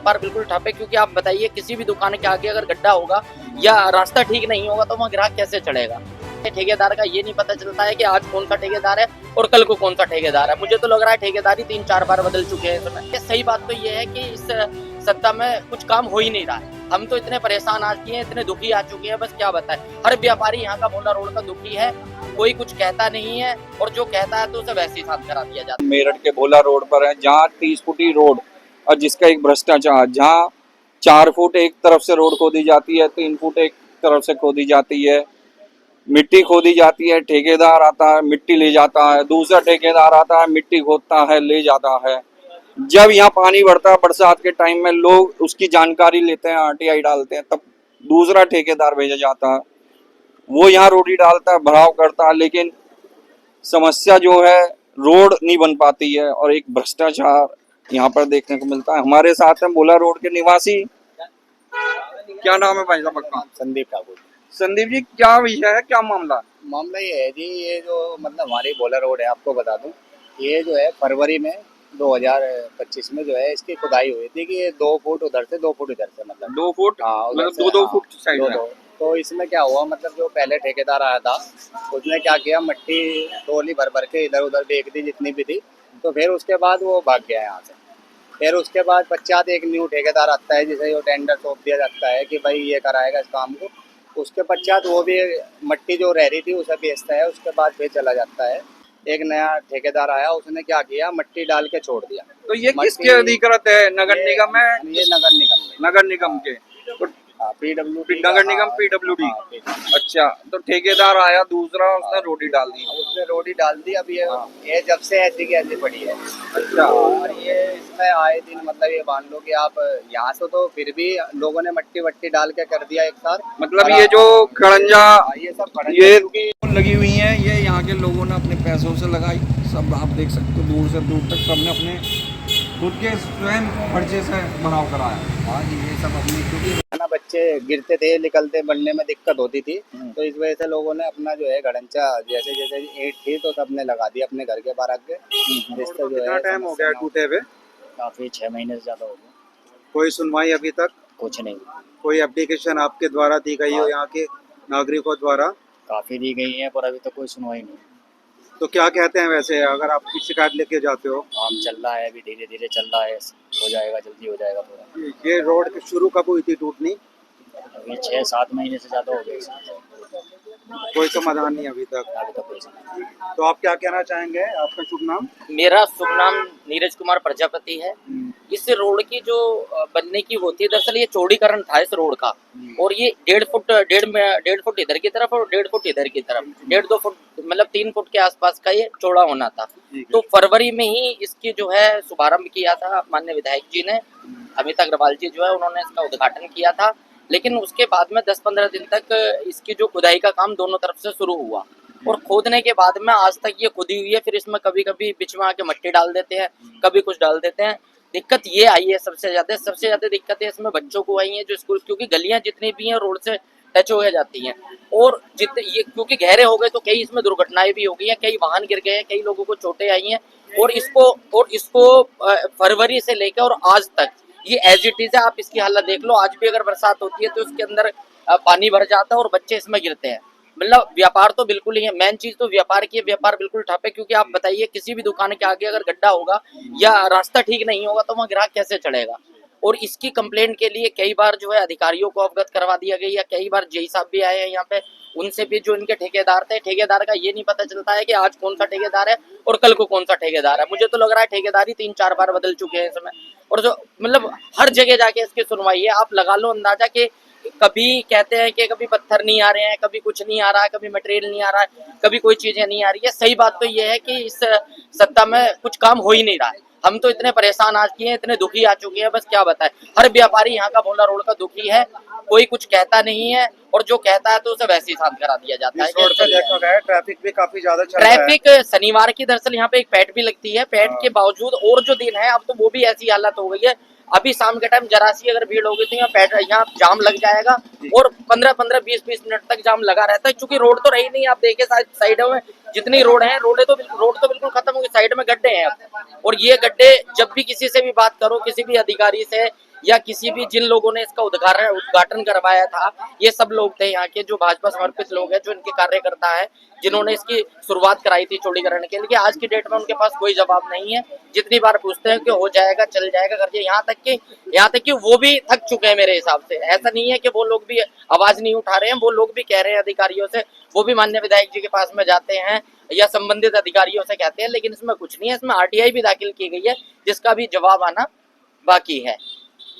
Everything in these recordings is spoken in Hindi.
व्यापार बिल्कुल ठप है, क्योंकि आप बताइए किसी भी दुकान के आगे अगर गड्ढा होगा या रास्ता ठीक नहीं होगा तो वहाँ ग्राहक कैसे चढ़ेगा। ठेकेदार का ये नहीं पता चलता है कि आज कौन सा ठेकेदार है और कल को कौन सा ठेकेदार है। मुझे तो लग रहा है ठेकेदारी 3-4 बार बदल चुके हैं इसमें। ये सही बात तो ये है कि इस सत्ता में कुछ काम हो ही नहीं रहा है। हम तो इतने परेशान आ चुके हैं, इतने दुखी आ चुके हैं, बस क्या बताएं। हर व्यापारी यहाँ का भोला रोड का दुखी है, कोई कुछ कहता नहीं है और जो कहता है तो उसे वैसे ही साफ करा दिया जाता है। मेरठ के भोला रोड पर है जहाँ 30 फुटी रोड और जिसका एक भ्रष्टाचार, जहाँ 4 फुट एक तरफ से रोड खोदी जाती है, 3 फुट एक तरफ से खोदी जाती है, मिट्टी खोदी जाती है, ठेकेदार आता है मिट्टी ले जाता है, दूसरा ठेकेदार आता है मिट्टी खोदता है ले जाता है। जब यहाँ पानी बढ़ता है बरसात के टाइम में लोग उसकी जानकारी लेते हैं, आरटीआई डालते हैं, तब दूसरा ठेकेदार भेजा जाता है, वो यहाँ रोडी डालता है, भराव करता है, लेकिन समस्या जो है रोड नहीं बन पाती है और एक भ्रष्टाचार यहाँ पर देखने को मिलता है। हमारे साथ में भोला रोड के निवासी, क्या नाम है भाई साहब आपका? संदीप ठाकुर। संदीप जी, क्या विषय है, क्या मामला? मामला ये है जी, ये जो मतलब हमारी भोला रोड है, आपको बता दूं, ये जो है फरवरी में 2025 में जो है इसकी खुदाई हुई थी कि ये 2 फुट उधर से 2 फुट इधर से, मतलब 2 फुट, हाँ, उधर मतलब से, 2-2 हाँ, फुट साइड में। तो इसमें क्या हुआ, मतलब जो पहले ठेकेदार आया था उसने क्या किया, मिट्टी टोली भर भर के इधर उधर फेंक दी जितनी भी थी। तो फिर उसके बाद वो भाग गया यहाँ से। फिर उसके बाद पश्चात एक न्यू ठेकेदार आता है जिसे वो टेंडर सौंप दिया जाता है कि भाई ये कराएगा इस काम को। उसके पश्चात वो भी मिट्टी जो रह रही थी उसे बेचता है, उसके बाद फिर चला जाता है। एक नया ठेकेदार आया, उसने क्या किया, मिट्टी डाल के छोड़ दिया। तो ये किसके अधिकृत है? नगर निगम है? ये नगर निगम में, नगर निगम के, तो PWD, नगर निगम PWD। अच्छा, तो ठेकेदार आया दूसरा, उसने रोडी डाल दी। उसने रोडी डाल दी। अब ये जब से ऐसी की ऐसी पड़ी है। अच्छा, और ये इसमें आए दिन, मतलब ये मान लो कि आप यहाँ से तो फिर भी लोगों ने मट्टी वट्टी डाल के कर दिया एक साथ। मतलब ये जो खड़ंजा, ये सब ये लगी हुई है, ये यहाँ के लोगों ने अपने पैसों से लगाई। सब आप देख सकते हो, दूर से दूर तक सबने अपने खुद के स्वयं खर्चे से बनाव कराया। हाँ जी, ये सब अपनी, क्योंकि ना बच्चे गिरते थे, निकलते बनने में दिक्कत होती थी, तो इस वजह से लोगों ने अपना जो है गड़ंचा जैसे जैसे ईंट थी तो सबने लगा दी अपने घर के बाहर आगे। जिससे जो कितना है टाइम हो गया टूटे हुए? काफी 6 महीने से ज्यादा हो गया। कोई सुनवाई अभी तक? कुछ नहीं। कोई एप्लीकेशन आपके द्वारा दी गई हो यहाँ के नागरिकों द्वारा? काफी दी गई है पर अभी तक कोई सुनवाई नहीं। तो क्या कहते हैं वैसे, अगर आप शिकायत लेके जाते हो? काम चल रहा है, अभी धीरे धीरे चल रहा है, हो जाएगा, जल्दी हो जाएगा पूरा। ये रोड की शुरू कब हुई थी टूटनी? अभी 6-7 महीने से ज्यादा हो गए। कोई समाधान नहीं अभी तक। अभी तक कोई सुनवाई नहीं। तो आप क्या कहना चाहेंगे? आपका शुभ नाम? मेरा शुभ नाम नीरज कुमार प्रजापति है। इस रोड की जो बनने की वो थी, दरअसल ये चौड़ीकरण था इस रोड का, और ये 1.5 फुट इधर की तरफ और 1.5 फुट इधर की तरफ, 1.5-2 फुट, मतलब 3 फुट के आसपास का ये चौड़ा होना था। तो फरवरी में ही इसकी जो है शुभारंभ किया था माननीय विधायक जी ने, अमित अग्रवाल जी जो है उन्होंने इसका उद्घाटन किया था। लेकिन उसके बाद में 10-15 दिन तक इसकी जो खुदाई का काम दोनों तरफ से शुरू हुआ, और खोदने के बाद में आज तक ये खुदी हुई है। फिर इसमें कभी कभी बीच में आके मिट्टी डाल देते हैं, कभी कुछ डाल देते हैं। दिक्कत ये आई है सबसे ज्यादा दिक्कत है इसमें बच्चों को आई है जो स्कूल, क्योंकि गलियां जितनी भी हैं रोड से टच हो जाती हैं, और जितने ये क्योंकि गहरे हो गए तो कई इसमें दुर्घटनाएं भी हो गई हैं, कई वाहन गिर गए हैं, कई लोगों को चोटें आई हैं। और इसको फरवरी से लेकर और आज तक ये एज इट इज है। आप इसकी हालत देख लो, आज भी अगर बरसात होती है तो इसके अंदर पानी भर जाता है और बच्चे इसमें गिरते हैं। मतलब व्यापार तो बिल्कुल ही है, मेन चीज तो व्यापार की है, व्यापार बिल्कुल ठप है, क्योंकि आप बताइए किसी भी दुकान के आगे अगर गड्ढा होगा या रास्ता ठीक नहीं होगा तो वहाँ ग्राहक कैसे चढ़ेगा। और इसकी कंप्लेंट के लिए कई बार जो है अधिकारियों को अवगत करवा दिया गया, कई बार जेई साहब भी आए हैं यहाँ पे, उनसे भी जो इनके ठेकेदार थे, ठेकेदार का ये नहीं पता चलता है कि आज कौन सा ठेकेदार है और कल को कौन सा ठेकेदार है। मुझे तो लग रहा है ठेकेदारी 3-4 बार बदल चुके हैं इसमें, और जो मतलब हर जगह जाके इसकी सुनवाई है। आप लगा लो अंदाजा कि कभी कहते हैं कि कभी पत्थर नहीं आ रहे हैं, कभी कुछ नहीं आ रहा है, कभी मटेरियल नहीं आ रहा है, कभी कोई चीजें नहीं आ रही है। सही बात तो ये है कि इस सत्ता में कुछ काम हो ही नहीं रहा है। हम तो इतने परेशान आ चुके हैं, इतने दुखी आ चुके हैं, बस क्या बताएं। हर व्यापारी यहाँ का भोला रोड का दुखी है, कोई कुछ कहता नहीं है, और जो कहता है तो उसे वैसे ही शांत करा दिया जाता है। रोड पे देखा गया ट्रैफिक भी काफी ज्यादा चल रहा है। ट्रैफिक शनिवार की दरअसल यहाँ पे एक पैट भी लगती है, पैट के बावजूद और जो दिन है अब तो वो भी ऐसी हालत हो गई है। अभी शाम के टाइम जरा सी अगर भीड़ होगी तो यहाँ जाम लग जाएगा, और 15-20 मिनट तक जाम लगा रहता है, क्योंकि रोड तो रही नहीं। आप देखे साइडों में जितनी रोड है, रोड तो बिल्कुल खत्म हो गई, साइड में गड्ढे हैं अब। और ये गड्ढे जब भी किसी से भी बात करो, किसी भी अधिकारी से या किसी भी जिन लोगों ने इसका उद्घाटन करवाया था, ये सब लोग थे यहाँ के जो भाजपा समर्पित लोग हैं, जो इनके कार्यकर्ता है, जिन्होंने इसकी शुरुआत कराई थी चौड़ीकरण के लिए। आज की डेट में उनके पास कोई जवाब नहीं है। जितनी बार पूछते हैं कि हो जाएगा, चल जाएगा करके, यहाँ तक कि वो भी थक चुके हैं मेरे हिसाब से। ऐसा नहीं है कि वो लोग भी आवाज नहीं उठा रहे हैं, वो लोग भी कह रहे हैं अधिकारियों से, वो भी माननीय विधायक जी के पास में जाते हैं या संबंधित अधिकारियों से कहते हैं, लेकिन इसमें कुछ नहीं है। इसमें आरटीआई भी दाखिल की गई है, जिसका भी जवाब आना बाकी है।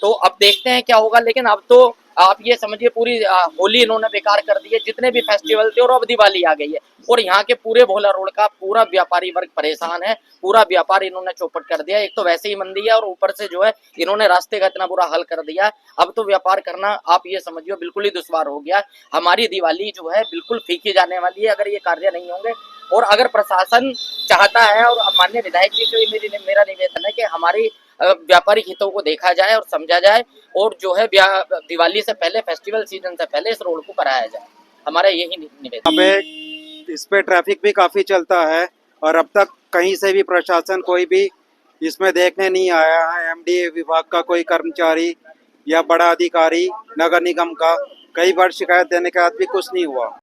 तो अब देखते हैं क्या होगा। लेकिन अब तो आप ये समझिए पूरी होली इन्होंने बेकार कर दी है, जितने भी फेस्टिवल थे, और अब दिवाली आ गई है और यहाँ के पूरे भोला रोड का पूरा व्यापारी वर्ग परेशान है। पूरा व्यापार इन्होंने चौपट कर दिया। एक तो वैसे ही मंदी है और ऊपर से जो है इन्होंने रास्ते का इतना बुरा हाल कर दिया। अब तो व्यापार करना आप ये समझिए बिल्कुल ही दुश्वार हो गया। हमारी दिवाली जो है बिल्कुल फीकी जाने वाली है अगर ये कार्य नहीं होंगे। और अगर प्रशासन चाहता है, और माननीय विधायक जी से मेरा निवेदन है कि हमारी व्यापारिक हितों को देखा जाए और समझा जाए, और जो है दिवाली से पहले, फेस्टिवल सीजन से पहले इस रोड को कराया जाए। हमारा यही निवेदन। यहाँ पे इस पे ट्रैफिक भी काफी चलता है और अब तक कहीं से भी प्रशासन कोई भी इसमें देखने नहीं आया है। एमडीए विभाग का कोई कर्मचारी या बड़ा अधिकारी नगर निगम का, कई बार शिकायत देने के बाद भी कुछ नहीं हुआ।